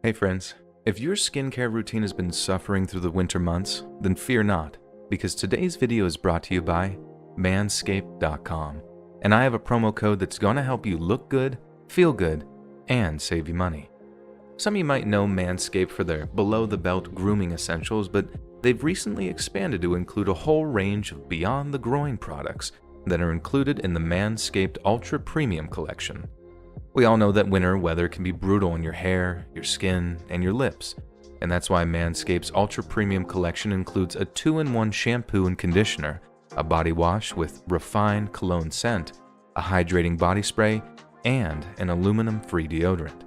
Hey friends, if your skincare routine has been suffering through the winter months, then fear not, because today's video is brought to you by manscaped.com, and I have a promo code that's gonna help you look good, feel good, and save you money. Some of you might know Manscaped for their below-the-belt grooming essentials, but they've recently expanded to include a whole range of beyond-the-groin products that are included in the Manscaped Ultra Premium collection. We all know that winter weather can be brutal on your hair, your skin, and your lips, and that's why Manscaped's Ultra Premium collection includes a 2-in-1 shampoo and conditioner, a body wash with refined cologne scent, a hydrating body spray, and an aluminum-free deodorant.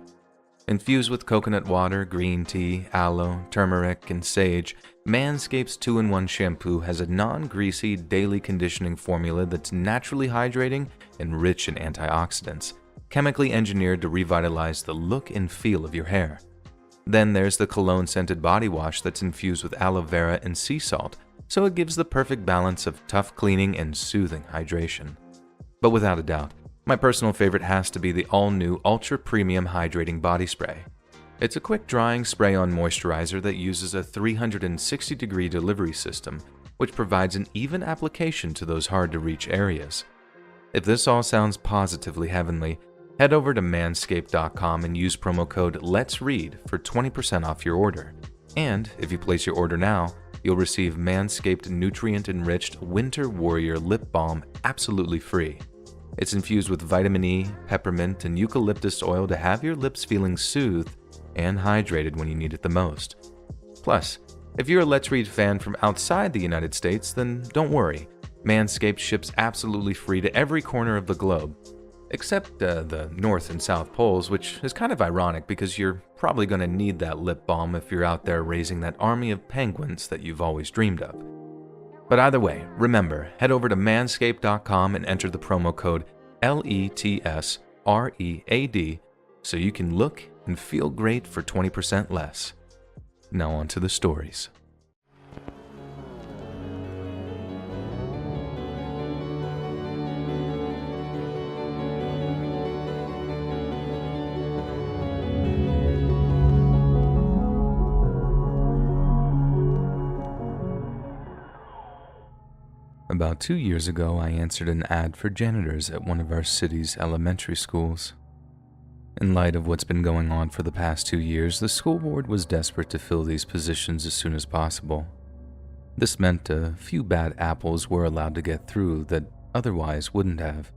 Infused with coconut water, green tea, aloe, turmeric, and sage, Manscaped's 2-in-1 shampoo has a non-greasy daily conditioning formula that's naturally hydrating and rich in antioxidants, chemically engineered to revitalize the look and feel of your hair. Then there's the cologne-scented body wash that's infused with aloe vera and sea salt, so it gives the perfect balance of tough cleaning and soothing hydration. But without a doubt, my personal favorite has to be the all-new Ultra Premium Hydrating Body Spray. It's a quick-drying spray-on moisturizer that uses a 360-degree delivery system, which provides an even application to those hard-to-reach areas. If this all sounds positively heavenly, head over to manscaped.com and use promo code LET'SREAD for 20% off your order. And if you place your order now, you'll receive Manscaped nutrient-enriched Winter Warrior Lip Balm absolutely free. It's infused with vitamin E, peppermint, and eucalyptus oil to have your lips feeling soothed and hydrated when you need it the most. Plus, if you're a Let's Read fan from outside the United States, then don't worry. Manscaped ships absolutely free to every corner of the globe, except the North and South Poles, which is kind of ironic because you're probably going to need that lip balm if you're out there raising that army of penguins that you've always dreamed of. But either way, remember, head over to manscaped.com and enter the promo code LETSREAD so you can look and feel great for 20% less. Now on to the stories. About 2 years ago, I answered an ad for janitors at one of our city's elementary schools. In light of what's been going on for the past 2 years, the school board was desperate to fill these positions as soon as possible. This meant a few bad apples were allowed to get through that otherwise wouldn't have.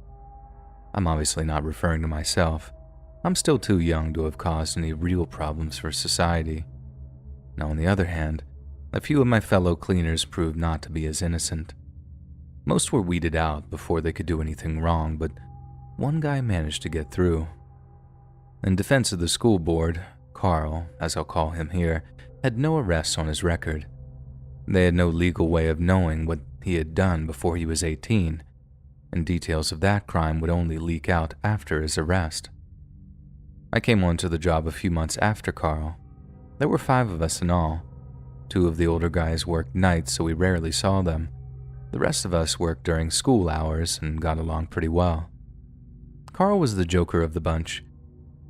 I'm obviously not referring to myself. I'm still too young to have caused any real problems for society. Now, on the other hand, a few of my fellow cleaners proved not to be as innocent. Most were weeded out before they could do anything wrong, but one guy managed to get through. In defense of the school board, Carl, as I'll call him here, had no arrests on his record. They had no legal way of knowing what he had done before he was 18, and details of that crime would only leak out after his arrest. I came onto the job a few months after Carl. There were 5 of us in all. 2 of the older guys worked nights, so we rarely saw them. The rest of us worked during school hours and got along pretty well. Carl was the joker of the bunch.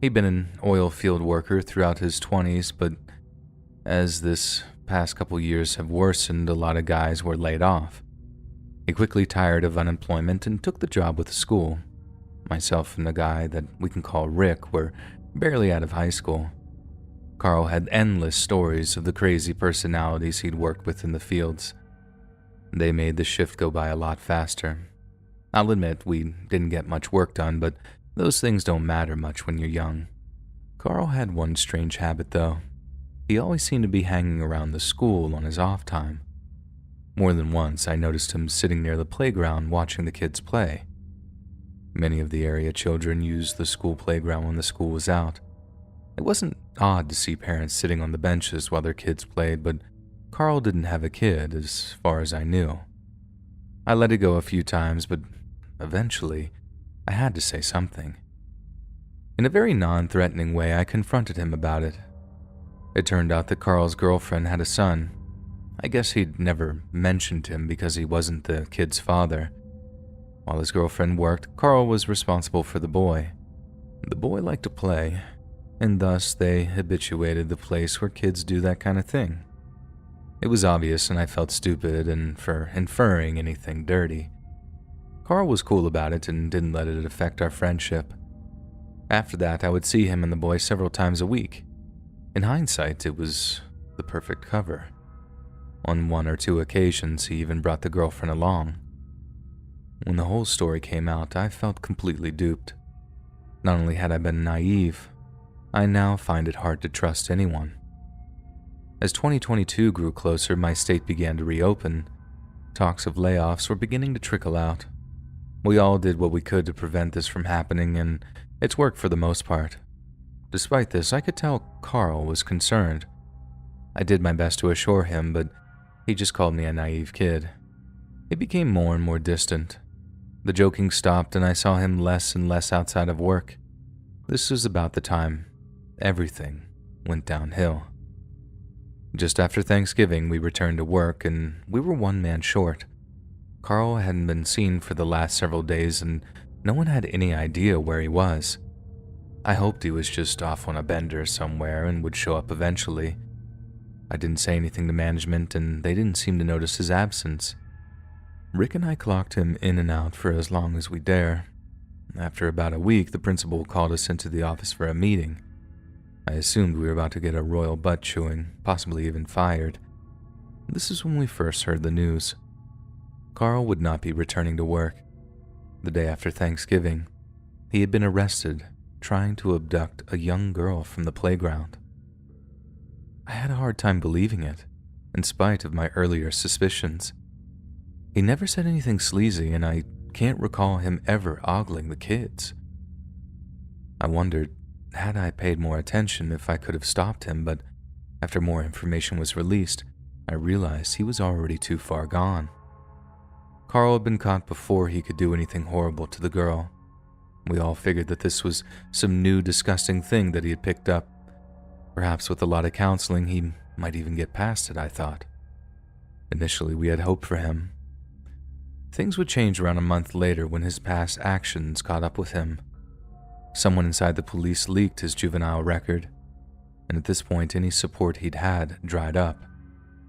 He'd been an oil field worker throughout his 20s, but as this past couple years have worsened, a lot of guys were laid off. He quickly tired of unemployment and took the job with the school. Myself and the guy that we can call Rick were barely out of high school. Carl had endless stories of the crazy personalities he'd worked with in the fields. They made the shift go by a lot faster. I'll admit we didn't get much work done, but those things don't matter much when you're young. Carl had one strange habit, though. He always seemed to be hanging around the school on his off time. More than once, I noticed him sitting near the playground watching the kids play. Many of the area children used the school playground when the school was out. It wasn't odd to see parents sitting on the benches while their kids played, but Carl didn't have a kid, as far as I knew. I let it go a few times, but eventually, I had to say something. In a very non-threatening way, I confronted him about it. It turned out that Carl's girlfriend had a son. I guess he'd never mentioned him because he wasn't the kid's father. While his girlfriend worked, Carl was responsible for the boy. The boy liked to play, and thus they habituated the place where kids do that kind of thing. It was obvious, and I felt stupid and for inferring anything dirty. Carl was cool about it and didn't let it affect our friendship. After that, I would see him and the boy several times a week. In hindsight, it was the perfect cover. On 1 or 2 occasions, he even brought the girlfriend along. When the whole story came out, I felt completely duped. Not only had I been naive, I now find it hard to trust anyone. As 2022 grew closer, my state began to reopen. Talks of layoffs were beginning to trickle out. We all did what we could to prevent this from happening, and it's worked for the most part. Despite this, I could tell Carl was concerned. I did my best to assure him, but he just called me a naive kid. It became more and more distant. The joking stopped, and I saw him less and less outside of work. This was about the time everything went downhill. Just after Thanksgiving, we returned to work, and we were 1 man short. Carl hadn't been seen for the last several days, and no one had any idea where he was. I hoped he was just off on a bender somewhere and would show up eventually. I didn't say anything to management, and they didn't seem to notice his absence. Rick and I clocked him in and out for as long as we dare. After about a week, the principal called us into the office for a meeting. I assumed we were about to get a royal butt chewing, possibly even fired. This is when we first heard the news. Carl would not be returning to work. The day after Thanksgiving, he had been arrested trying to abduct a young girl from the playground. I had a hard time believing it, in spite of my earlier suspicions. He never said anything sleazy, and I can't recall him ever ogling the kids. I wondered, had I paid more attention, if I could have stopped him, but after more information was released, I realized he was already too far gone. Carl had been caught before he could do anything horrible to the girl. We all figured that this was some new disgusting thing that he had picked up. Perhaps with a lot of counseling, he might even get past it, I thought. Initially, we had hope for him. Things would change around a month later when his past actions caught up with him. Someone inside the police leaked his juvenile record, and at this point any support he'd had dried up,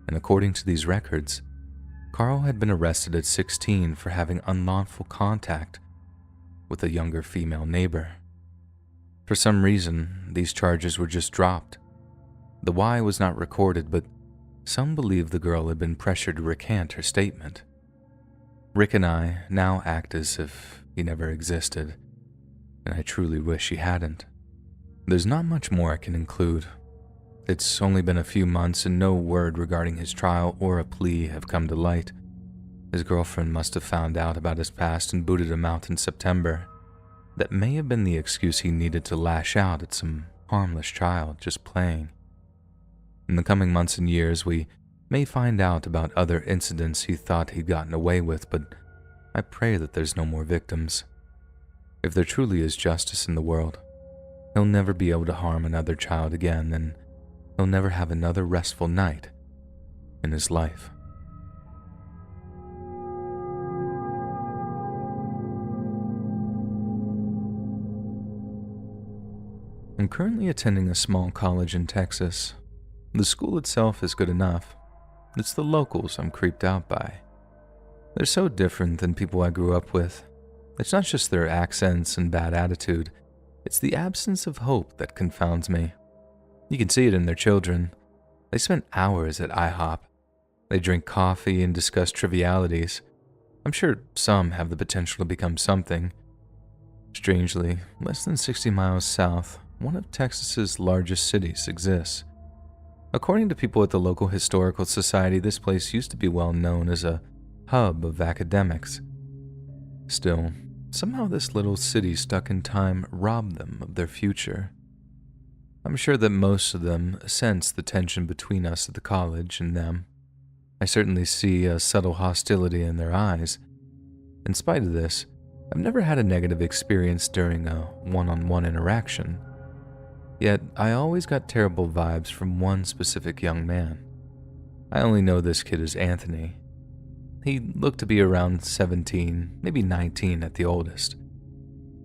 and according to these records, Carl had been arrested at 16 for having unlawful contact with a younger female neighbor. For some reason, these charges were just dropped. The why was not recorded, but some believe the girl had been pressured to recant her statement. Rick and I now act as if he never existed, and I truly wish he hadn't. There's not much more I can include. It's only been a few months and no word regarding his trial or a plea have come to light. His girlfriend must have found out about his past and booted him out in September. That may have been the excuse he needed to lash out at some harmless child just playing. In the coming months and years, we may find out about other incidents he thought he'd gotten away with, but I pray that there's no more victims. If there truly is justice in the world, he'll never be able to harm another child again, and he'll never have another restful night in his life. I'm currently attending a small college in Texas. The school itself is good enough. It's the locals I'm creeped out by. They're so different than people I grew up with. It's not just their accents and bad attitude, it's the absence of hope that confounds me. You can see it in their children. They spend hours at IHOP. They drink coffee and discuss trivialities. I'm sure some have the potential to become something. Strangely, less than 60 miles south, one of Texas's largest cities exists. According to people at the local historical society, this place used to be well known as a hub of academics. Still, somehow this little city stuck in time robbed them of their future. I'm sure that most of them sense the tension between us at the college and them. I certainly see a subtle hostility in their eyes. In spite of this, I've never had a negative experience during a one-on-one interaction. Yet, I always got terrible vibes from one specific young man. I only know this kid as Anthony. He looked to be around 17, maybe 19 at the oldest.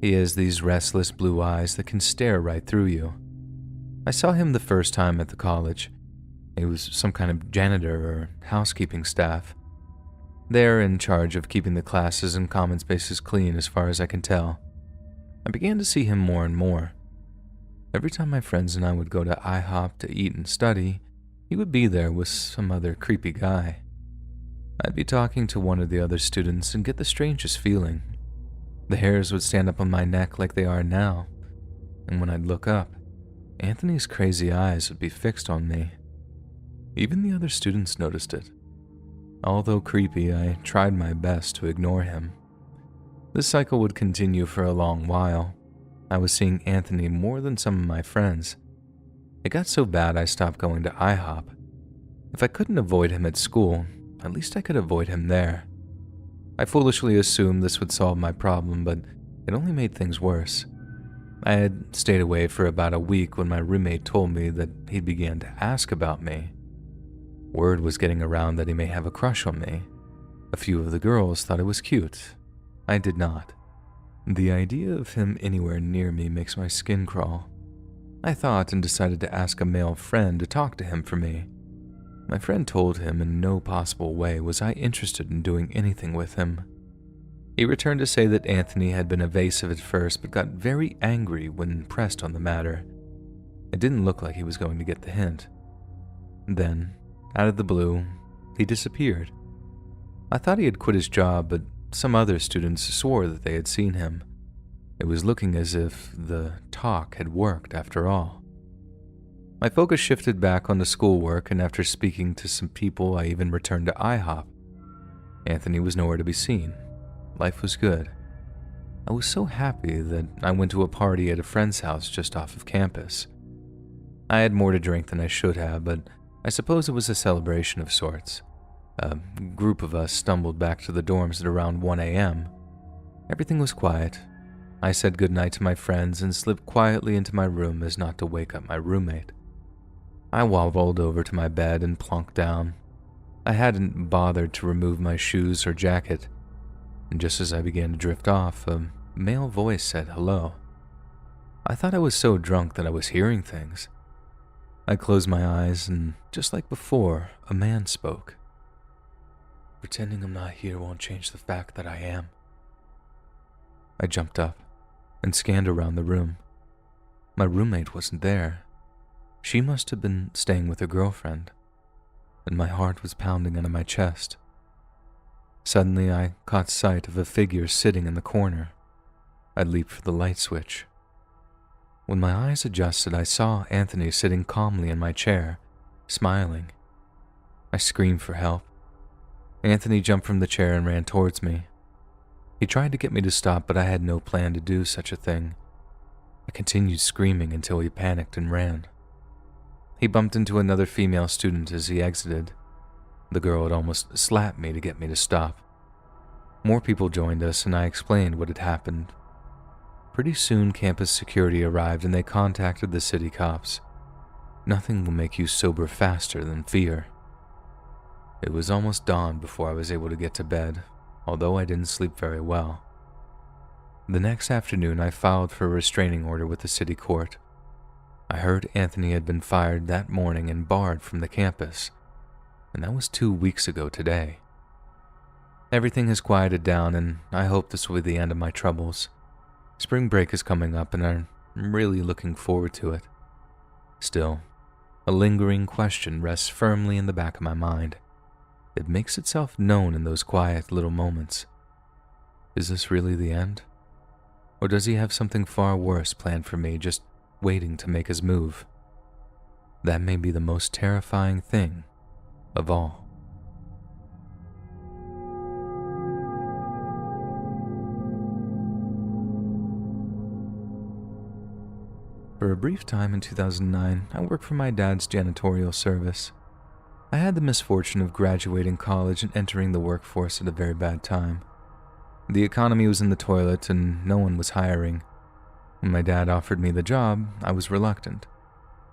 He has these restless blue eyes that can stare right through you. I saw him the first time at the college. He was some kind of janitor or housekeeping staff. They're in charge of keeping the classes and common spaces clean as far as I can tell. I began to see him more and more. Every time my friends and I would go to IHOP to eat and study, he would be there with some other creepy guy. I'd be talking to one of the other students and get the strangest feeling. The hairs would stand up on my neck like they are now, and when I'd look up, Anthony's crazy eyes would be fixed on me. Even the other students noticed it. Although creepy, I tried my best to ignore him. This cycle would continue for a long while. I was seeing Anthony more than some of my friends. It got so bad I stopped going to IHOP. If I couldn't avoid him at school, at least I could avoid him there. I foolishly assumed this would solve my problem, but it only made things worse. I had stayed away for about a week when my roommate told me that he began to ask about me. Word was getting around that he may have a crush on me. A few of the girls thought it was cute. I did not. The idea of him anywhere near me makes my skin crawl. I thought and decided to ask a male friend to talk to him for me. My friend told him in no possible way was I interested in doing anything with him. He returned to say that Anthony had been evasive at first but got very angry when pressed on the matter. It didn't look like he was going to get the hint. Then, out of the blue, he disappeared. I thought he had quit his job, but some other students swore that they had seen him. It was looking as if the talk had worked after all. My focus shifted back onto schoolwork, and after speaking to some people, I even returned to IHOP. Anthony was nowhere to be seen. Life was good. I was so happy that I went to a party at a friend's house just off of campus. I had more to drink than I should have, but I suppose it was a celebration of sorts. A group of us stumbled back to the dorms at around 1 a.m. Everything was quiet. I said goodnight to my friends and slipped quietly into my room as not to wake up my roommate. I wobbled over to my bed and plunked down. I hadn't bothered to remove my shoes or jacket, and just as I began to drift off, a male voice said hello. I thought I was so drunk that I was hearing things. I closed my eyes, and just like before, a man spoke. "Pretending I'm not here won't change the fact that I am." I jumped up and scanned around the room. My roommate wasn't there. She must have been staying with her girlfriend, and my heart was pounding into my chest. Suddenly, I caught sight of a figure sitting in the corner. I leaped for the light switch. When my eyes adjusted, I saw Anthony sitting calmly in my chair, smiling. I screamed for help. Anthony jumped from the chair and ran towards me. He tried to get me to stop, but I had no plan to do such a thing. I continued screaming until he panicked and ran. He bumped into another female student as he exited. The girl had almost slapped me to get me to stop. More people joined us, and I explained what had happened. Pretty soon, campus security arrived and they contacted the city cops. Nothing will make you sober faster than fear. It was almost dawn before I was able to get to bed, although I didn't sleep very well. The next afternoon, I filed for a restraining order with the city court. I heard Anthony had been fired that morning and barred from the campus, and that was 2 weeks ago today. Everything has quieted down, and I hope this will be the end of my troubles. Spring break is coming up, and I'm really looking forward to it. Still, a lingering question rests firmly in the back of my mind. It makes itself known in those quiet little moments. Is this really the end? Or does he have something far worse planned for me, just waiting to make his move? That may be the most terrifying thing of all. For a brief time in 2009, I worked for my dad's janitorial service. I had the misfortune of graduating college and entering the workforce at a very bad time. The economy was in the toilet and no one was hiring. When my dad offered me the job, I was reluctant.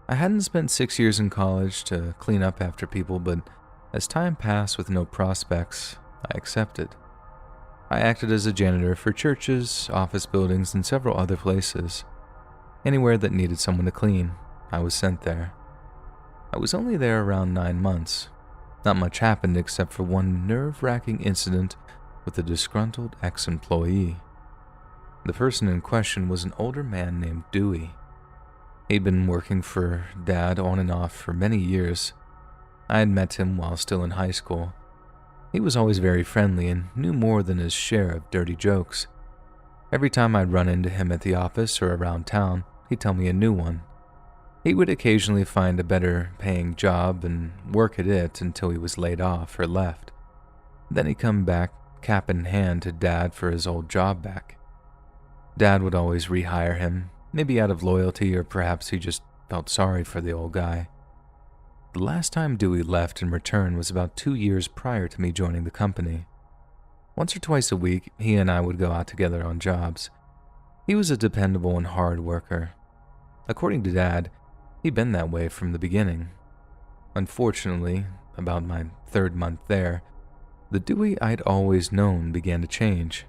I hadn't spent 6 years in college to clean up after people, but as time passed with no prospects, I accepted. I acted as a janitor for churches, office buildings, and several other places. Anywhere that needed someone to clean. I was sent there. I was only there around 9 months. Not much happened except for one nerve-wracking incident with a disgruntled ex-employee. The person in question was an older man named Dewey. He'd been working for Dad on and off for many years. I had met him while still in high school. He was always very friendly and knew more than his share of dirty jokes. Every time I'd run into him at the office or around town, he'd tell me a new one. He would occasionally find a better paying job and work at it until he was laid off or left. Then he'd come back cap in hand to Dad for his old job back. Dad would always rehire him, maybe out of loyalty or perhaps he just felt sorry for the old guy. The last time Dewey left and returned was about 2 years prior to me joining the company. Once or twice a week, he and I would go out together on jobs. He was a dependable and hard worker. According to Dad, he'd been that way from the beginning. Unfortunately, about my 3rd month there, the Dewey I'd always known began to change.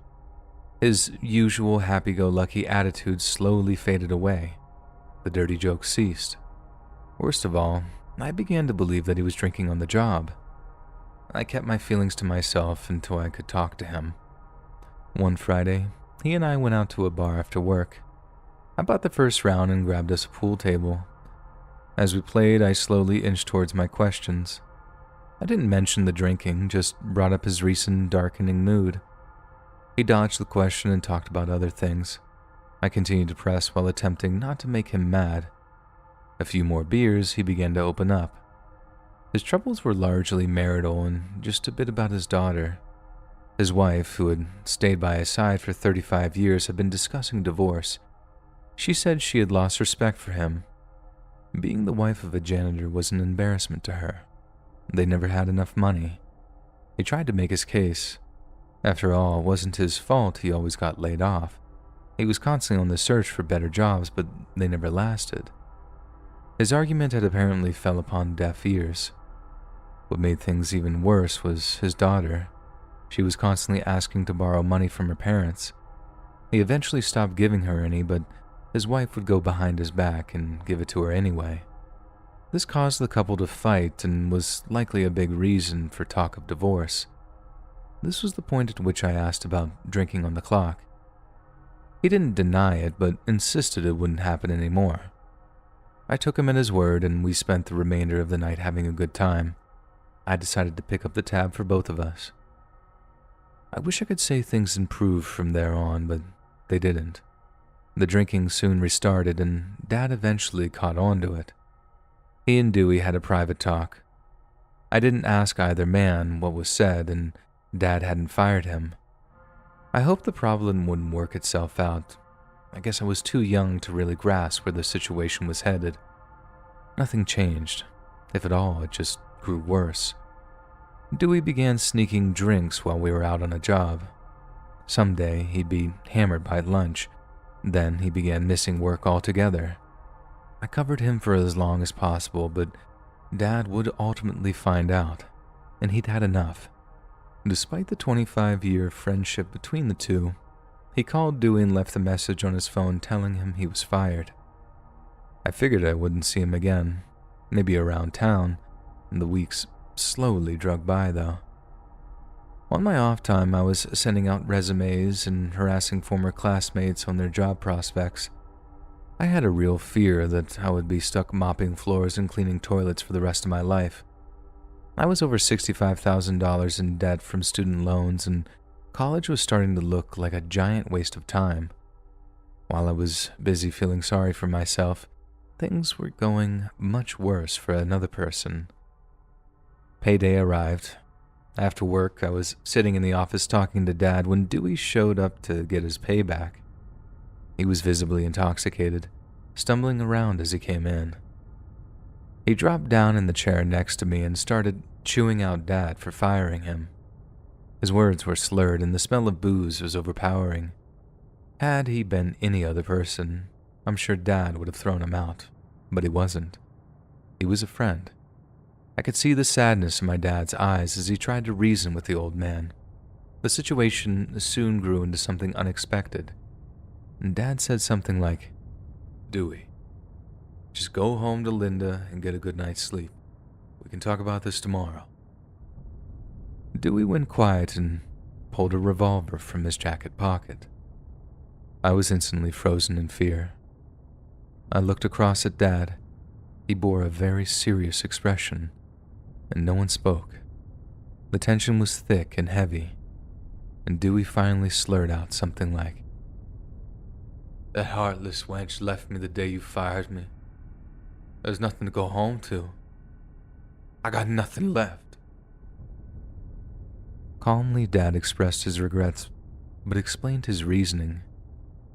His usual happy-go-lucky attitude slowly faded away. The dirty jokes ceased. Worst of all, I began to believe that he was drinking on the job. I kept my feelings to myself until I could talk to him. One Friday, he and I went out to a bar after work. I bought the first round and grabbed us a pool table. As we played, I slowly inched towards my questions. I didn't mention the drinking, just brought up his recent darkening mood. He dodged the question and talked about other things. I continued to press while attempting not to make him mad. A few more beers, he began to open up. His troubles were largely marital and just a bit about his daughter. His wife, who had stayed by his side for 35 years, had been discussing divorce. She said she had lost respect for him. Being the wife of a janitor was an embarrassment to her. They never had enough money. He tried to make his case. After all, it wasn't his fault he always got laid off. He was constantly on the search for better jobs, but they never lasted. His argument had apparently fell upon deaf ears. What made things even worse was his daughter. She was constantly asking to borrow money from her parents. He eventually stopped giving her any, but his wife would go behind his back and give it to her anyway. This caused the couple to fight and was likely a big reason for talk of divorce. This was the point at which I asked about drinking on the clock. He didn't deny it, but insisted it wouldn't happen anymore. I took him at his word, and we spent the remainder of the night having a good time. I decided to pick up the tab for both of us. I wish I could say things improved from there on, but they didn't. The drinking soon restarted, and Dad eventually caught on to it. He and Dewey had a private talk. I didn't ask either man what was said, and Dad hadn't fired him. I hoped the problem wouldn't work itself out. I guess I was too young to really grasp where the situation was headed. Nothing changed. If at all, it just grew worse. Dewey began sneaking drinks while we were out on a job. Someday, he'd be hammered by lunch. Then he began missing work altogether. I covered him for as long as possible, but Dad would ultimately find out, and he'd had enough. Despite the 25-year friendship between the two, he called Dewey and left a message on his phone telling him he was fired. I figured I wouldn't see him again, maybe around town, and the weeks slowly dragged by though. On my off time, I was sending out resumes and harassing former classmates on their job prospects. I had a real fear that I would be stuck mopping floors and cleaning toilets for the rest of my life. I was over $65,000 in debt from student loans, and college was starting to look like a giant waste of time. While I was busy feeling sorry for myself, things were going much worse for another person. Payday arrived. After work, I was sitting in the office talking to Dad when Dewey showed up to get his payback. He was visibly intoxicated, stumbling around as he came in. He dropped down in the chair next to me and started chewing out Dad for firing him. His words were slurred and the smell of booze was overpowering. Had he been any other person, I'm sure Dad would have thrown him out, but he wasn't. He was a friend. I could see the sadness in my dad's eyes as he tried to reason with the old man. The situation soon grew into something unexpected. And Dad said something like, "Dewey, Just go home to Linda and get a good night's sleep. We can talk about this tomorrow." Dewey went quiet and pulled a revolver from his jacket pocket. I was instantly frozen in fear. I looked across at Dad. He bore a very serious expression, and no one spoke. The tension was thick and heavy, and Dewey finally slurred out something like, "That heartless wench left me the day you fired me. There's nothing to go home to. I got nothing left." Calmly, Dad expressed his regrets, but explained his reasoning.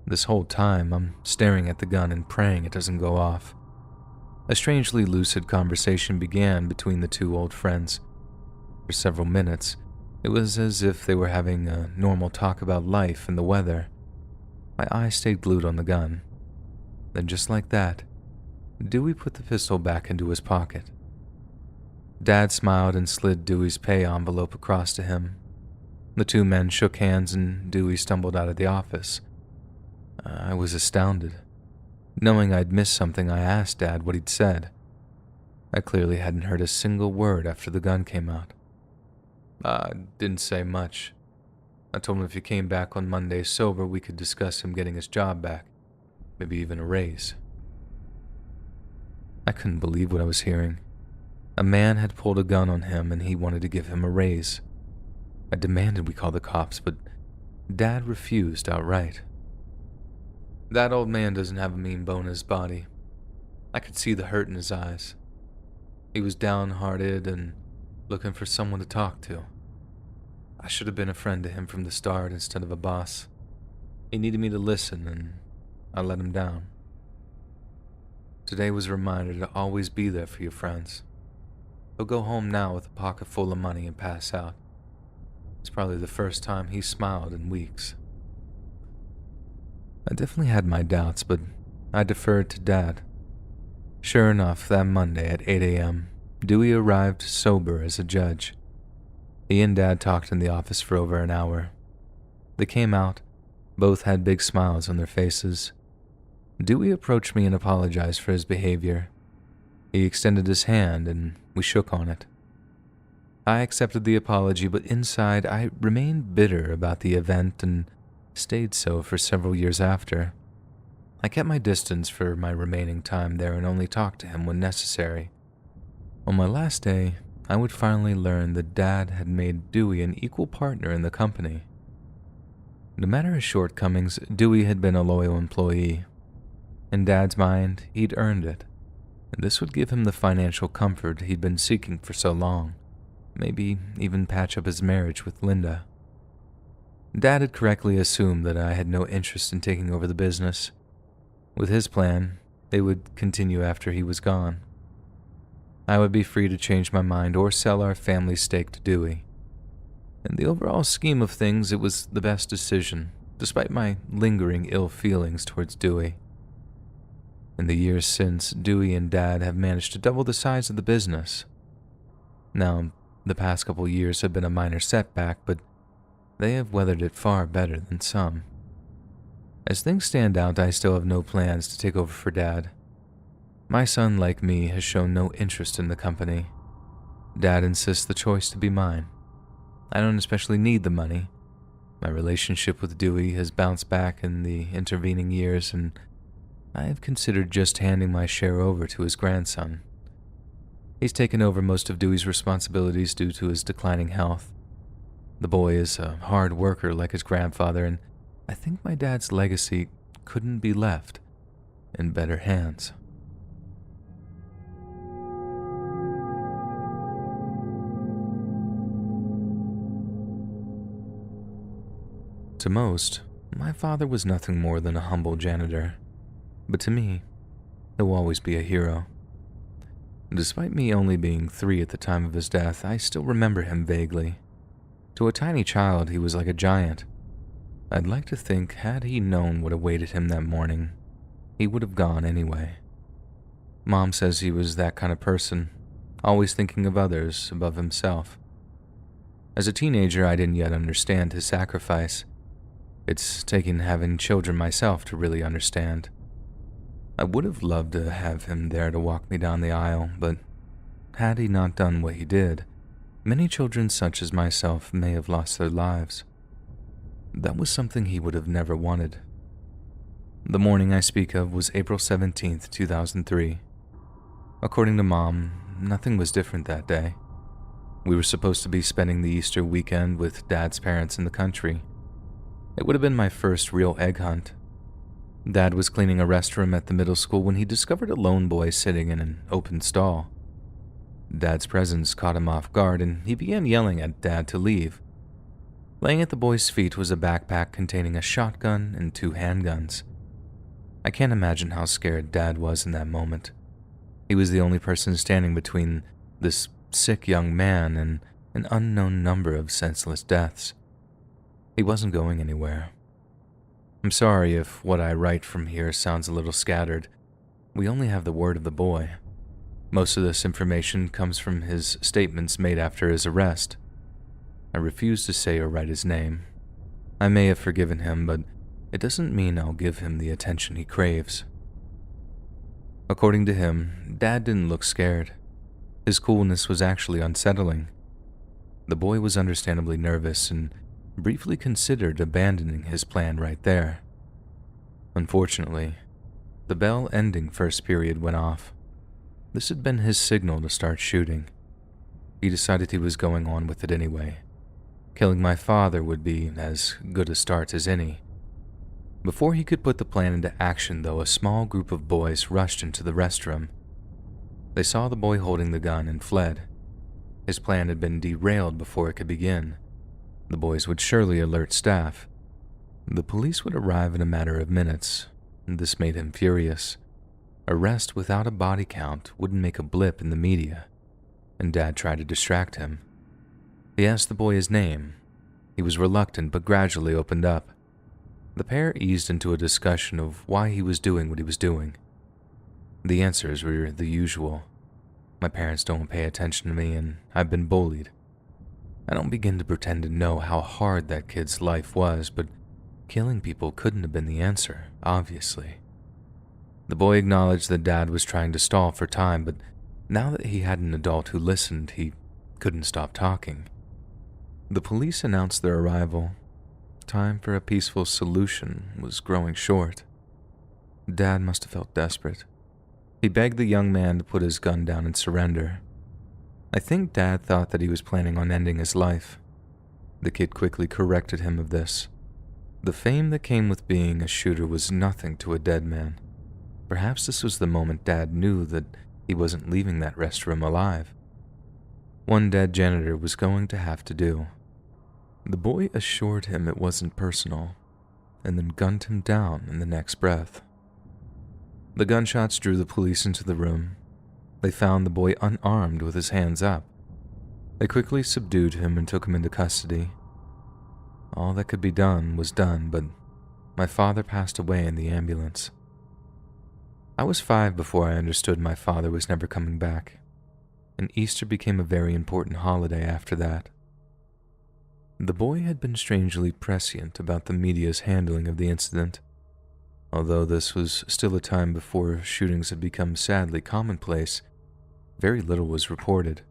This whole time, I'm staring at the gun and praying it doesn't go off. A strangely lucid conversation began between the two old friends. For several minutes, it was as if they were having a normal talk about life and the weather. My eyes stayed glued on the gun. Then just like that, Dewey put the pistol back into his pocket. Dad smiled and slid Dewey's pay envelope across to him. The two men shook hands and Dewey stumbled out of the office. I was astounded. Knowing I'd missed something, I asked Dad what he'd said. I clearly hadn't heard a single word after the gun came out. I didn't say much. I told him if he came back on Monday sober, we could discuss him getting his job back, maybe even a raise. I couldn't believe what I was hearing. A man had pulled a gun on him and he wanted to give him a raise. I demanded we call the cops, but Dad refused outright. That old man doesn't have a mean bone in his body. I could see the hurt in his eyes. He was downhearted and looking for someone to talk to. I should have been a friend to him from the start instead of a boss. He needed me to listen, and I let him down. Today was a reminder to always be there for your friends. He'll go home now with a pocket full of money and pass out. It's probably the first time he's smiled in weeks. I definitely had my doubts, but I deferred to Dad. Sure enough, that Monday at 8 a.m., Dewey arrived sober as a judge. He and Dad talked in the office for over an hour. They came out. Both had big smiles on their faces. Dewey approached me and apologized for his behavior. He extended his hand and we shook on it. I accepted the apology, but inside I remained bitter about the event and stayed so for several years after. I kept my distance for my remaining time there and only talked to him when necessary. On my last day, I would finally learn that Dad had made Dewey an equal partner in the company. No matter his shortcomings, Dewey had been a loyal employee. In Dad's mind, he'd earned it, and this would give him the financial comfort he'd been seeking for so long, maybe even patch up his marriage with Linda. Dad had correctly assumed that I had no interest in taking over the business. With his plan, they would continue after he was gone. I would be free to change my mind or sell our family stake to Dewey. In the overall scheme of things, it was the best decision, despite my lingering ill feelings towards Dewey. In the years since, Dewey and Dad have managed to double the size of the business. Now, the past couple years have been a minor setback, but they have weathered it far better than some. As things stand out, I still have no plans to take over for Dad. My son, like me, has shown no interest in the company. Dad insists the choice to be mine. I don't especially need the money. My relationship with Dewey has bounced back in the intervening years, and I have considered just handing my share over to his grandson. He's taken over most of Dewey's responsibilities due to his declining health. The boy is a hard worker like his grandfather, and I think my dad's legacy couldn't be left in better hands. To most, my father was nothing more than a humble janitor, but to me, he'll always be a hero. Despite me only being 3 at the time of his death, I still remember him vaguely. To a tiny child, he was like a giant. I'd like to think, had he known what awaited him that morning, he would have gone anyway. Mom says he was that kind of person, always thinking of others above himself. As a teenager, I didn't yet understand his sacrifice. It's taken having children myself to really understand. I would have loved to have him there to walk me down the aisle, but had he not done what he did, many children such as myself may have lost their lives. That was something he would have never wanted. The morning I speak of was April 17th, 2003. According to Mom, nothing was different that day. We were supposed to be spending the Easter weekend with Dad's parents in the country. It would have been my first real egg hunt. Dad was cleaning a restroom at the middle school when he discovered a lone boy sitting in an open stall. Dad's presence caught him off guard, and he began yelling at Dad to leave. Laying at the boy's feet was a backpack containing a shotgun and 2 handguns. I can't imagine how scared Dad was in that moment. He was the only person standing between this sick young man and an unknown number of senseless deaths. He wasn't going anywhere. I'm sorry if what I write from here sounds a little scattered. We only have the word of the boy. Most of this information comes from his statements made after his arrest. I refuse to say or write his name. I may have forgiven him, but it doesn't mean I'll give him the attention he craves. According to him, Dad didn't look scared. His coolness was actually unsettling. The boy was understandably nervous and briefly considered abandoning his plan right there. Unfortunately, the bell-ending first period went off. This had been his signal to start shooting. He decided he was going on with it anyway. Killing my father would be as good a start as any. Before he could put the plan into action, though, a small group of boys rushed into the restroom. They saw the boy holding the gun and fled. His plan had been derailed before it could begin. The boys would surely alert staff. The police would arrive in a matter of minutes. This made him furious. Arrest without a body count wouldn't make a blip in the media, and Dad tried to distract him. He asked the boy his name. He was reluctant but gradually opened up. The pair eased into a discussion of why he was doing what he was doing. The answers were the usual. My parents don't pay attention to me and I've been bullied. I don't begin to pretend to know how hard that kid's life was, but killing people couldn't have been the answer, obviously. The boy acknowledged that Dad was trying to stall for time, but now that he had an adult who listened, he couldn't stop talking. The police announced their arrival. Time for a peaceful solution was growing short. Dad must have felt desperate. He begged the young man to put his gun down and surrender. I think Dad thought that he was planning on ending his life. The kid quickly corrected him of this. The fame that came with being a shooter was nothing to a dead man. Perhaps this was the moment Dad knew that he wasn't leaving that restroom alive. One dead janitor was going to have to do. The boy assured him it wasn't personal, and then gunned him down in the next breath. The gunshots drew the police into the room. They found the boy unarmed with his hands up. They quickly subdued him and took him into custody. All that could be done was done, but my father passed away in the ambulance. I was 5 before I understood my father was never coming back, and Easter became a very important holiday after that. The boy had been strangely prescient about the media's handling of the incident. Although this was still a time before shootings had become sadly commonplace, very little was reported.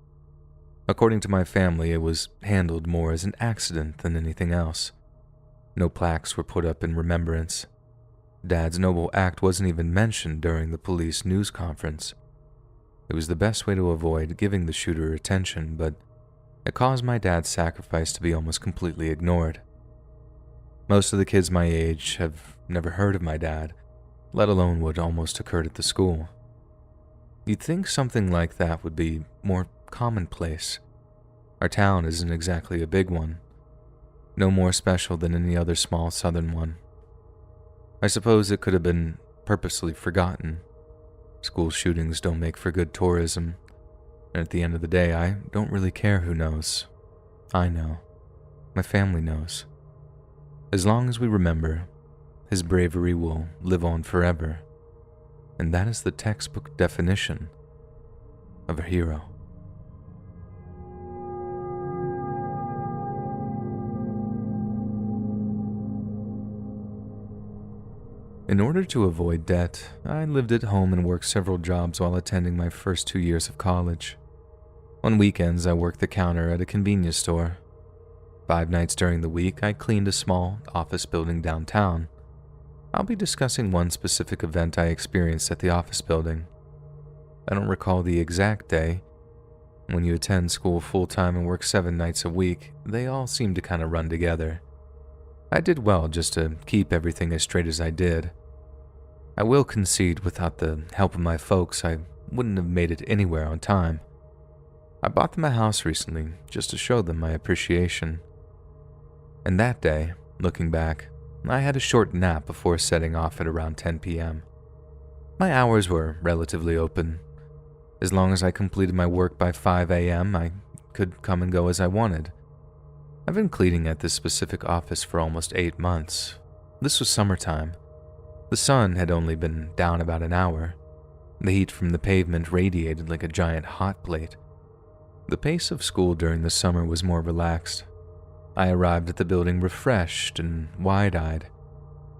According to my family, it was handled more as an accident than anything else. No plaques were put up in remembrance. Dad's noble act wasn't even mentioned during the police news conference. It was the best way to avoid giving the shooter attention, but it caused my dad's sacrifice to be almost completely ignored. Most of the kids my age have never heard of my dad, let alone what almost occurred at the school. You'd think something like that would be more commonplace. Our town isn't exactly a big one, no more special than any other small southern one. I suppose it could have been purposely forgotten. School shootings don't make for good tourism, and at the end of the day, I don't really care who knows. I know. My family knows. As long as we remember, his bravery will live on forever, and that is the textbook definition of a hero. In order to avoid debt, I lived at home and worked several jobs while attending my first 2 years of college. On weekends, I worked the counter at a convenience store. 5 nights during the week, I cleaned a small office building downtown. I'll be discussing one specific event I experienced at the office building. I don't recall the exact day. When you attend school full-time and work 7 nights a week, they all seem to kind of run together. I did well just to keep everything as straight as I did. I will concede without the help of my folks, I wouldn't have made it anywhere on time. I bought them a house recently just to show them my appreciation. And that day, looking back, I had a short nap before setting off at around 10 p.m. My hours were relatively open. As long as I completed my work by 5 a.m., I could come and go as I wanted. I've been cleaning at this specific office for almost 8 months. This was summertime. The sun had only been down about an hour. The heat from the pavement radiated like a giant hot plate. The pace of school during the summer was more relaxed. I arrived at the building refreshed and wide-eyed.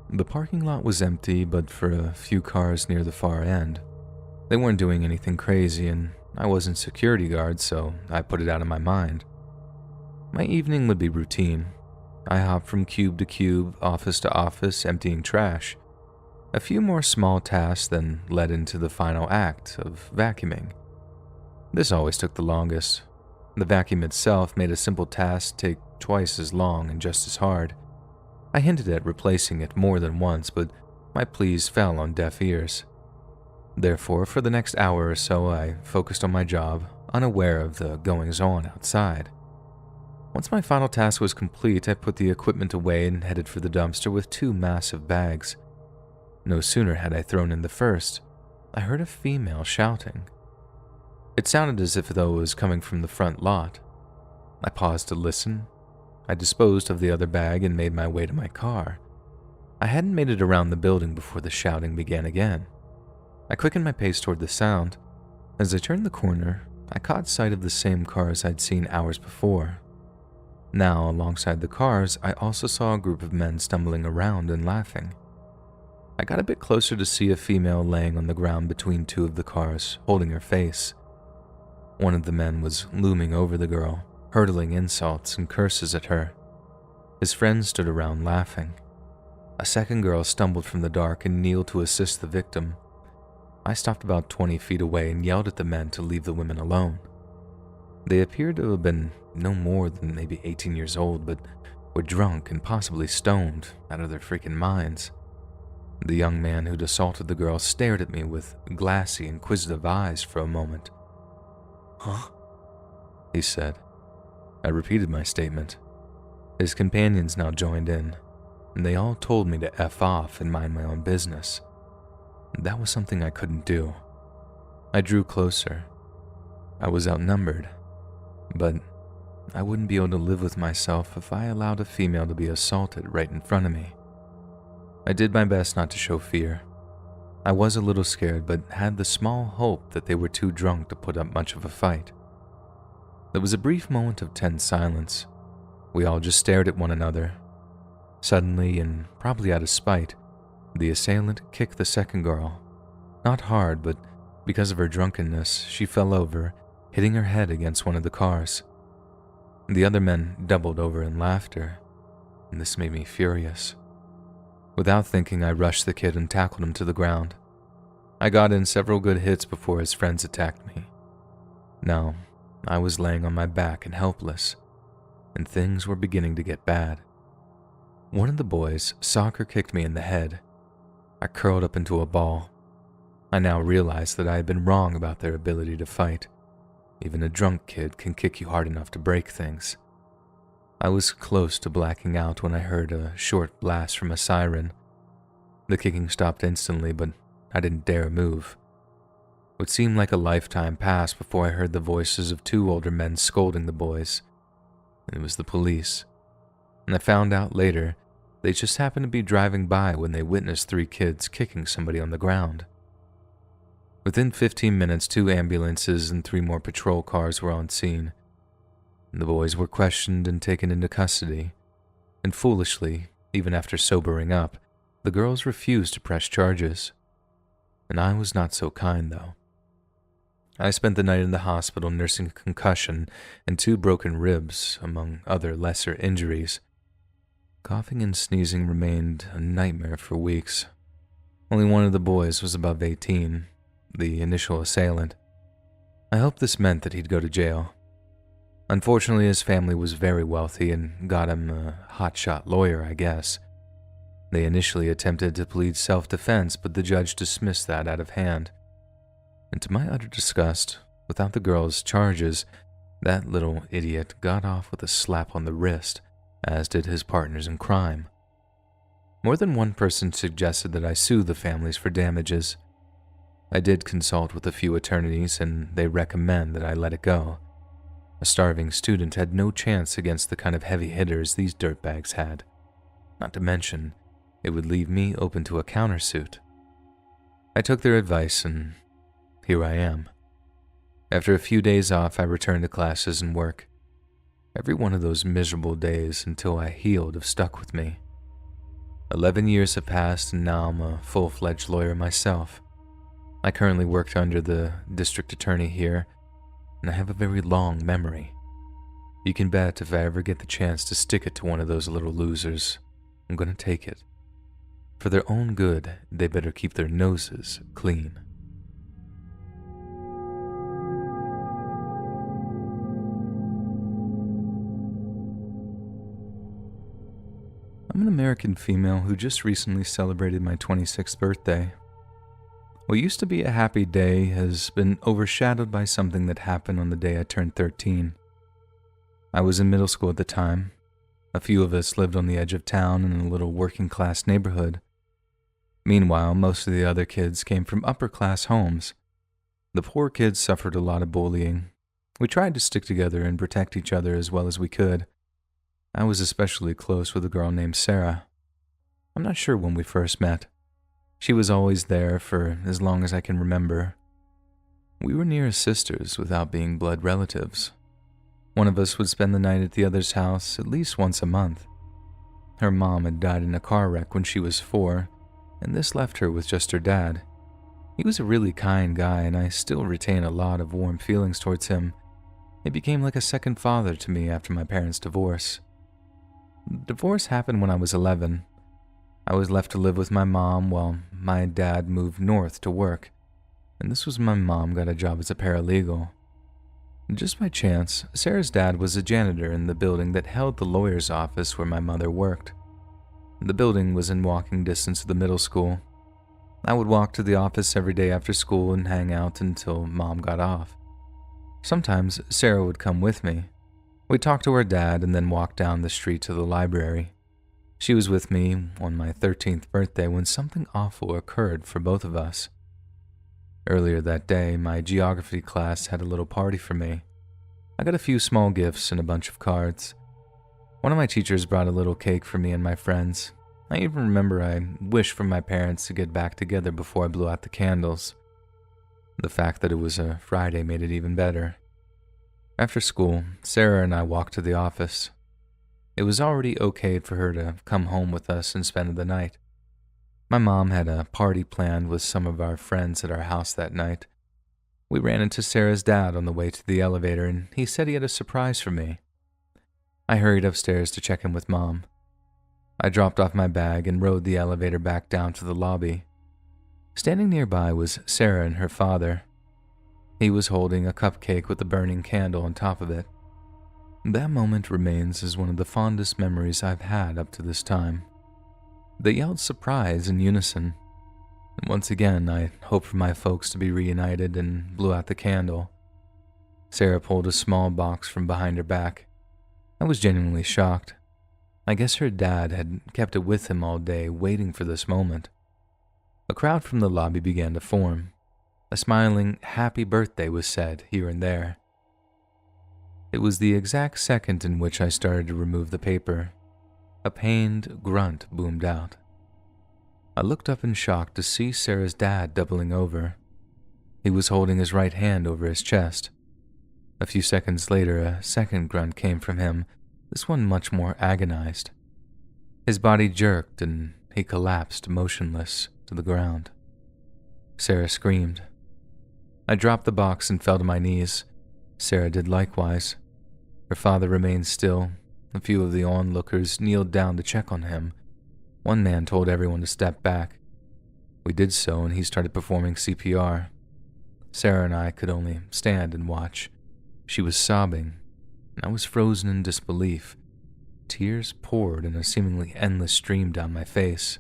The parking lot was empty, but for a few cars near the far end. They weren't doing anything crazy, and I wasn't security guard, so I put it out of my mind. My evening would be routine. I hopped from cube to cube, office to office, emptying trash. A few more small tasks then led into the final act of vacuuming. This always took the longest. The vacuum itself made a simple task take twice as long and just as hard. I hinted at replacing it more than once, but my pleas fell on deaf ears. Therefore, for the next hour or so, I focused on my job, unaware of the goings-on outside. Once my final task was complete, I put the equipment away and headed for the dumpster with 2 massive bags. No sooner had I thrown in the first, I heard a female shouting. It sounded as if though it was coming from the front lot. I paused to listen. I disposed of the other bag and made my way to my car. I hadn't made it around the building before the shouting began again. I quickened my pace toward the sound. As I turned the corner, I caught sight of the same cars I'd seen hours before. Now, alongside the cars, I also saw a group of men stumbling around and laughing. I got a bit closer to see a female laying on the ground between 2 of the cars, holding her face. One of the men was looming over the girl, hurtling insults and curses at her. His friends stood around laughing. A second girl stumbled from the dark and kneeled to assist the victim. I stopped about 20 feet away and yelled at the men to leave the women alone. They appeared to have been no more than maybe 18 years old, but were drunk and possibly stoned out of their freaking minds. The young man who'd assaulted the girl stared at me with glassy, inquisitive eyes for a moment. "Huh?" he said. I repeated my statement. His companions now joined in, and they all told me to F off and mind my own business. That was something I couldn't do. I drew closer. I was outnumbered, but I wouldn't be able to live with myself if I allowed a female to be assaulted right in front of me. I did my best not to show fear. I was a little scared, but had the small hope that they were too drunk to put up much of a fight. There was a brief moment of tense silence. We all just stared at one another. Suddenly, and probably out of spite, the assailant kicked the second girl. Not hard, but because of her drunkenness, she fell over, hitting her head against one of the cars. The other men doubled over in laughter, and this made me furious. Without thinking, I rushed the kid and tackled him to the ground. I got in several good hits before his friends attacked me. Now, I was laying on my back and helpless, and things were beginning to get bad. One of the boys soccer kicked me in the head. I curled up into a ball. I now realized that I had been wrong about their ability to fight. Even a drunk kid can kick you hard enough to break things. I was close to blacking out when I heard a short blast from a siren. The kicking stopped instantly, but I didn't dare move. What seemed like a lifetime passed before I heard the voices of 2 older men scolding the boys. It was the police, and I found out later they just happened to be driving by when they witnessed 3 kids kicking somebody on the ground. Within 15 minutes, 2 ambulances and 3 more patrol cars were on scene. The boys were questioned and taken into custody, and foolishly, even after sobering up, The girls refused to press charges, and I was not so kind, though. I spent the night in the hospital nursing a concussion and 2 broken ribs, among other lesser injuries. Coughing and sneezing remained a nightmare for weeks. Only one of the boys was above 18, the initial assailant. I hoped this meant that he'd go to jail. Unfortunately, his family was very wealthy and got him a hotshot lawyer, I guess. They initially attempted to plead self-defense, but the judge dismissed that out of hand. And to my utter disgust, without the girl's charges, that little idiot got off with a slap on the wrist, as did his partners in crime. More than one person suggested that I sue the families for damages. I did consult with a few attorneys, and they recommend that I let it go. A starving student had no chance against the kind of heavy hitters these dirtbags had. Not to mention, it would leave me open to a countersuit. I took their advice, and here I am. After a few days off, I returned to classes and work. Every one of those miserable days until I healed have stuck with me. 11 years have passed, and now I'm a full-fledged lawyer myself. I currently work under the district attorney here, and I have a very long memory. You can bet if I ever get the chance to stick it to one of those little losers, I'm gonna take it. For their own good, they better keep their noses clean. I'm an American female who just recently celebrated my 26th birthday. What used to be a happy day has been overshadowed by something that happened on the day I turned 13. I was in middle school at the time. A few of us lived on the edge of town in a little working-class neighborhood. Meanwhile, most of the other kids came from upper-class homes. The poor kids suffered a lot of bullying. We tried to stick together and protect each other as well as we could. I was especially close with a girl named Sarah. I'm not sure when we first met. She was always there for as long as I can remember. We were near as sisters without being blood relatives. One of us would spend the night at the other's house at least once a month. Her mom had died in a car wreck when she was 4, and this left her with just her dad. He was a really kind guy, and I still retain a lot of warm feelings towards him. He became like a second father to me after my parents' divorce. The divorce happened when I was 11. I was left to live with my mom while my dad moved north to work, and this was when my mom got a job as a paralegal. Just by chance, Sarah's dad was a janitor in the building that held the lawyer's office where my mother worked. The building was in walking distance of the middle school. I would walk to the office every day after school and hang out until Mom got off. Sometimes Sarah would come with me. We'd talk to her dad and then walk down the street to the library. She was with me on my 13th birthday when something awful occurred for both of us. Earlier that day, my geography class had a little party for me. I got a few small gifts and a bunch of cards. One of my teachers brought a little cake for me and my friends. I even remember I wished for my parents to get back together before I blew out the candles. The fact that it was a Friday made it even better. After school, Sarah and I walked to the office. It was already okayed for her to come home with us and spend the night. My mom had a party planned with some of our friends at our house that night. We ran into Sarah's dad on the way to the elevator, and he said he had a surprise for me. I hurried upstairs to check in with Mom. I dropped off my bag and rode the elevator back down to the lobby. Standing nearby was Sarah and her father. He was holding a cupcake with a burning candle on top of it. That moment remains as one of the fondest memories I've had up to this time. They yelled surprise in unison. And once again, I hoped for my folks to be reunited and blew out the candle. Sarah pulled a small box from behind her back. I was genuinely shocked. I guess her dad had kept it with him all day, waiting for this moment. A crowd from the lobby began to form. A smiling, happy birthday was said here and there. It was the exact second in which I started to remove the paper. A pained grunt boomed out. I looked up in shock to see Sarah's dad doubling over. He was holding his right hand over his chest. A few seconds later, a second grunt came from him, this one much more agonized. His body jerked and he collapsed motionless to the ground. Sarah screamed. I dropped the box and fell to my knees. Sarah did likewise. Her father remained still. A few of the onlookers kneeled down to check on him. One man told everyone to step back. We did so, and he started performing CPR. Sarah and I could only stand and watch. She was sobbing, and I was frozen in disbelief. Tears poured in a seemingly endless stream down my face.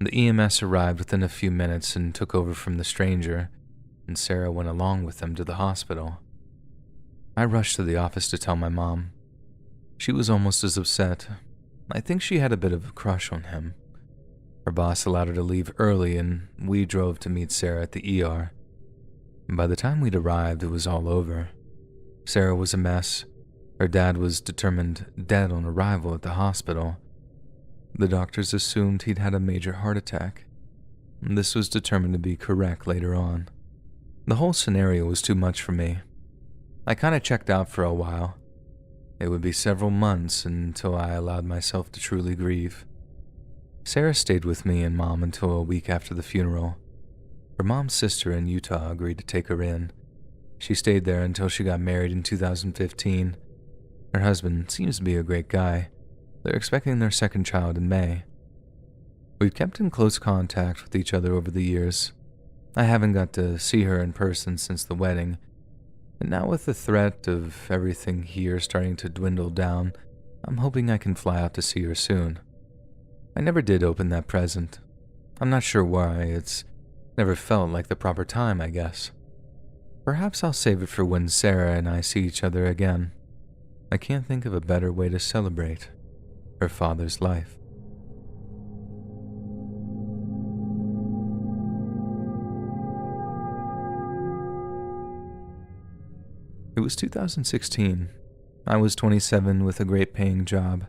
The EMS arrived within a few minutes and took over from the stranger, and Sarah went along with them to the hospital. I rushed to the office to tell my mom. She was almost as upset. I think she had a bit of a crush on him. Her boss allowed her to leave early, and we drove to meet Sarah at the ER. By the time we'd arrived, it was all over. Sarah was a mess. Her dad was determined dead on arrival at the hospital. The doctors assumed he'd had a major heart attack. This was determined to be correct later on. The whole scenario was too much for me. I kinda checked out for a while. It would be several months until I allowed myself to truly grieve. Sarah stayed with me and Mom until a week after the funeral. Her mom's sister in Utah agreed to take her in. She stayed there until she got married in 2015. Her husband seems to be a great guy. They're expecting their second child in May. We've kept in close contact with each other over the years. I haven't got to see her in person since the wedding, and now with the threat of everything here starting to dwindle down, I'm hoping I can fly out to see her soon. I never did open that present. I'm not sure why. It's never felt like the proper time, I guess. Perhaps I'll save it for when Sarah and I see each other again. I can't think of a better way to celebrate her father's life. It was 2016. I was 27 with a great paying job.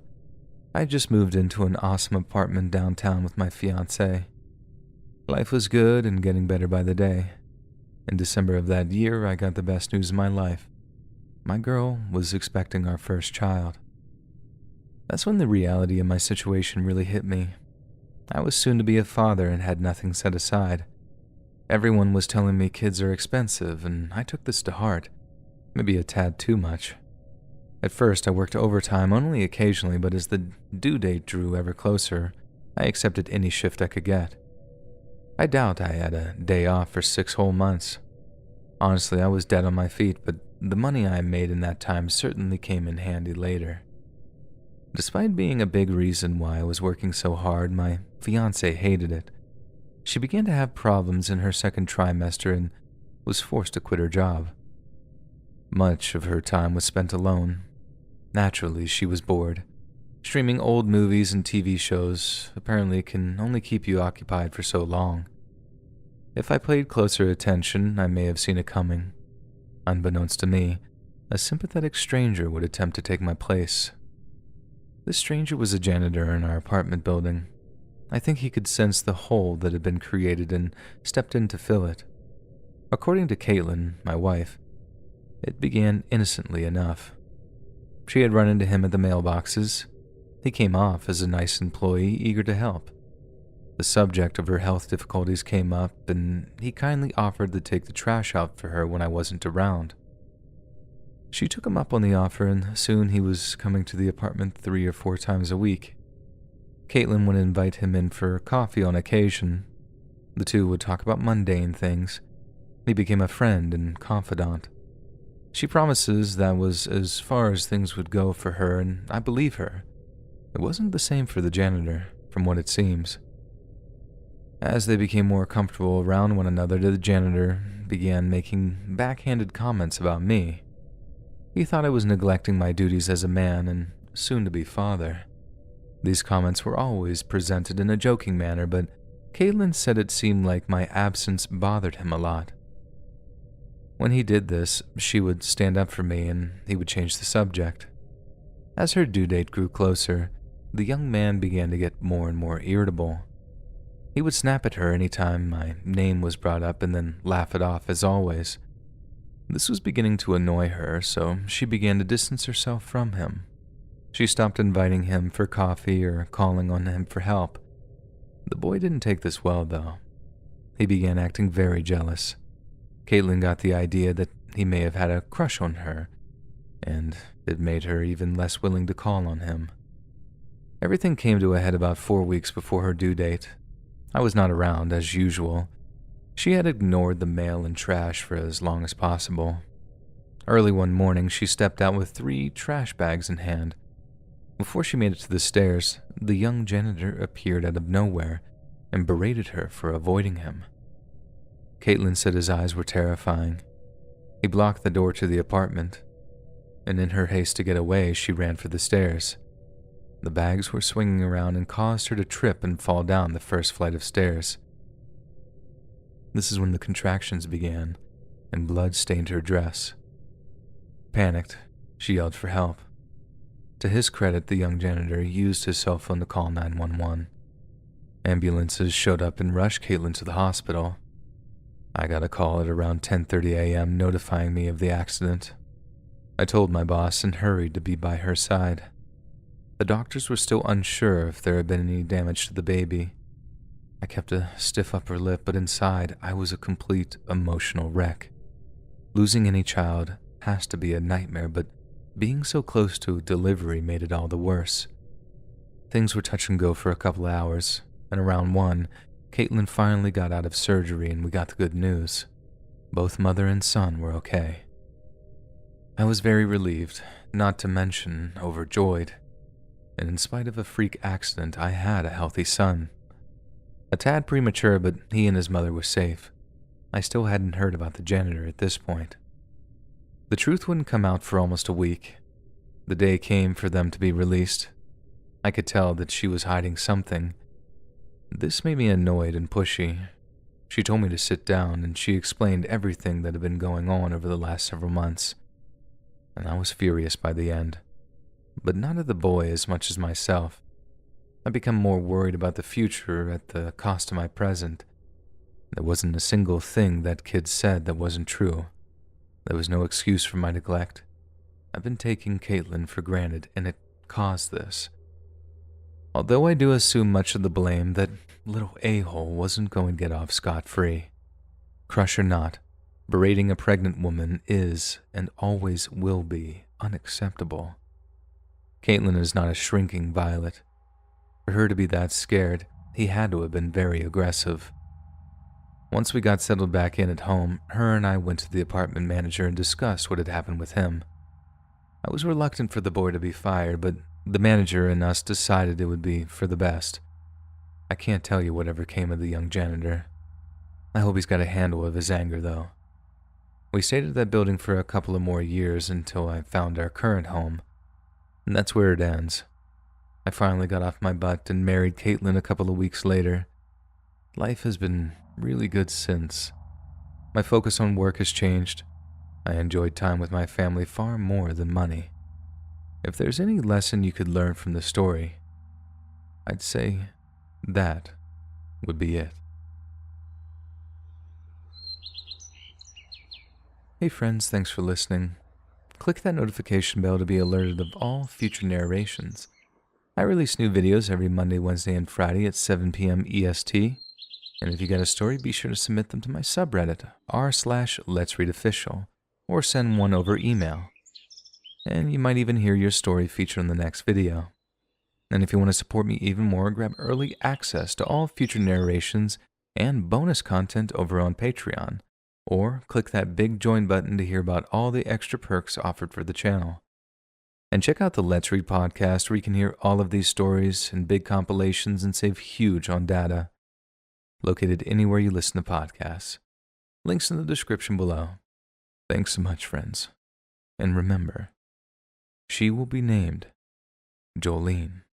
I had just moved into an awesome apartment downtown with my fiancé. Life was good and getting better by the day. In December of that year, I got the best news of my life. My girl was expecting our first child. That's when the reality of my situation really hit me. I was soon to be a father and had nothing set aside. Everyone was telling me kids are expensive, and I took this to heart. Maybe a tad too much. At first, I worked overtime only occasionally, but as the due date drew ever closer, I accepted any shift I could get. I doubt I had a day off for 6 whole months. Honestly, I was dead on my feet, but the money I made in that time certainly came in handy later. Despite being a big reason why I was working so hard, my fiancé hated it. She began to have problems in her second trimester and was forced to quit her job. Much of her time was spent alone. Naturally, she was bored. Streaming old movies and TV shows apparently can only keep you occupied for so long. If I paid closer attention, I may have seen it coming. Unbeknownst to me, a sympathetic stranger would attempt to take my place. This stranger was a janitor in our apartment building. I think he could sense the hole that had been created and stepped in to fill it. According to Caitlin, my wife, it began innocently enough. She had run into him at the mailboxes. He came off as a nice employee eager to help. The subject of her health difficulties came up, and he kindly offered to take the trash out for her when I wasn't around. She took him up on the offer, and soon he was coming to the apartment 3 or 4 times a week. Caitlin would invite him in for coffee on occasion. The two would talk about mundane things. He became a friend and confidant. She promises that was as far as things would go for her, and I believe her. It wasn't the same for the janitor, from what it seems. As they became more comfortable around one another, the janitor began making backhanded comments about me. He thought I was neglecting my duties as a man and soon-to-be father. These comments were always presented in a joking manner, but Caitlin said it seemed like my absence bothered him a lot. When he did this, she would stand up for me and he would change the subject. As her due date grew closer, the young man began to get more and more irritable. He would snap at her anytime my name was brought up and then laugh it off as always. This was beginning to annoy her, so she began to distance herself from him. She stopped inviting him for coffee or calling on him for help. The boy didn't take this well, though. He began acting very jealous. Caitlin got the idea that he may have had a crush on her, and it made her even less willing to call on him. Everything came to a head about 4 weeks before her due date. I was not around, as usual. She had ignored the mail and trash for as long as possible. Early one morning, she stepped out with 3 trash bags in hand. Before she made it to the stairs, the young janitor appeared out of nowhere and berated her for avoiding him. Caitlin said his eyes were terrifying. He blocked the door to the apartment, and in her haste to get away, she ran for the stairs. The bags were swinging around and caused her to trip and fall down the first flight of stairs. This is when the contractions began, and blood stained her dress. Panicked, she yelled for help. To his credit, the young janitor used his cell phone to call 911. Ambulances showed up and rushed Caitlin to the hospital. I got a call at around 10:30 a.m. notifying me of the accident. I told my boss and hurried to be by her side. The doctors were still unsure if there had been any damage to the baby. I kept a stiff upper lip, but inside I was a complete emotional wreck. Losing any child has to be a nightmare, but being so close to delivery made it all the worse. Things were touch and go for a couple hours, and around 1, Caitlin finally got out of surgery and we got the good news. Both mother and son were okay. I was very relieved, not to mention overjoyed. And in spite of a freak accident, I had a healthy son. A tad premature, but he and his mother were safe. I still hadn't heard about the janitor at this point. The truth wouldn't come out for almost a week. The day came for them to be released. I could tell that she was hiding something. This made me annoyed and pushy. She told me to sit down, and she explained everything that had been going on over the last several months. And I was furious by the end. But not at the boy as much as myself. I'd become more worried about the future at the cost of my present. There wasn't a single thing that kid said that wasn't true. There was no excuse for my neglect. I've been taking Caitlin for granted, and it caused this. Although I do assume much of the blame, that little a-hole wasn't going to get off scot-free. Crush or not, berating a pregnant woman is, and always will be, unacceptable. Caitlin is not a shrinking violet. For her to be that scared, he had to have been very aggressive. Once we got settled back in at home, her and I went to the apartment manager and discussed what had happened with him. I was reluctant for the boy to be fired, but the manager and us decided it would be for the best. I can't tell you whatever came of the young janitor. I hope he's got a handle of his anger, though. We stayed at that building for a couple of more years until I found our current home, and that's where it ends. I finally got off my butt and married Caitlin a couple of weeks later. Life has been really good since. My focus on work has changed. I enjoyed time with my family far more than money. If there's any lesson you could learn from the story, I'd say that would be it. Hey friends, thanks for listening. Click that notification bell to be alerted of all future narrations. I release new videos every Monday, Wednesday, and Friday at 7 p.m. EST. And if you got a story, be sure to submit them to my subreddit, r/letsreadofficial, or send one over email. And you might even hear your story featured in the next video. And if you want to support me even more, grab early access to all future narrations and bonus content over on Patreon, or click that big join button to hear about all the extra perks offered for the channel. And check out the Let's Read podcast where you can hear all of these stories and big compilations and save huge on data. Located anywhere you listen to podcasts. Links in the description below. Thanks so much, friends. And remember, she will be named Jolene.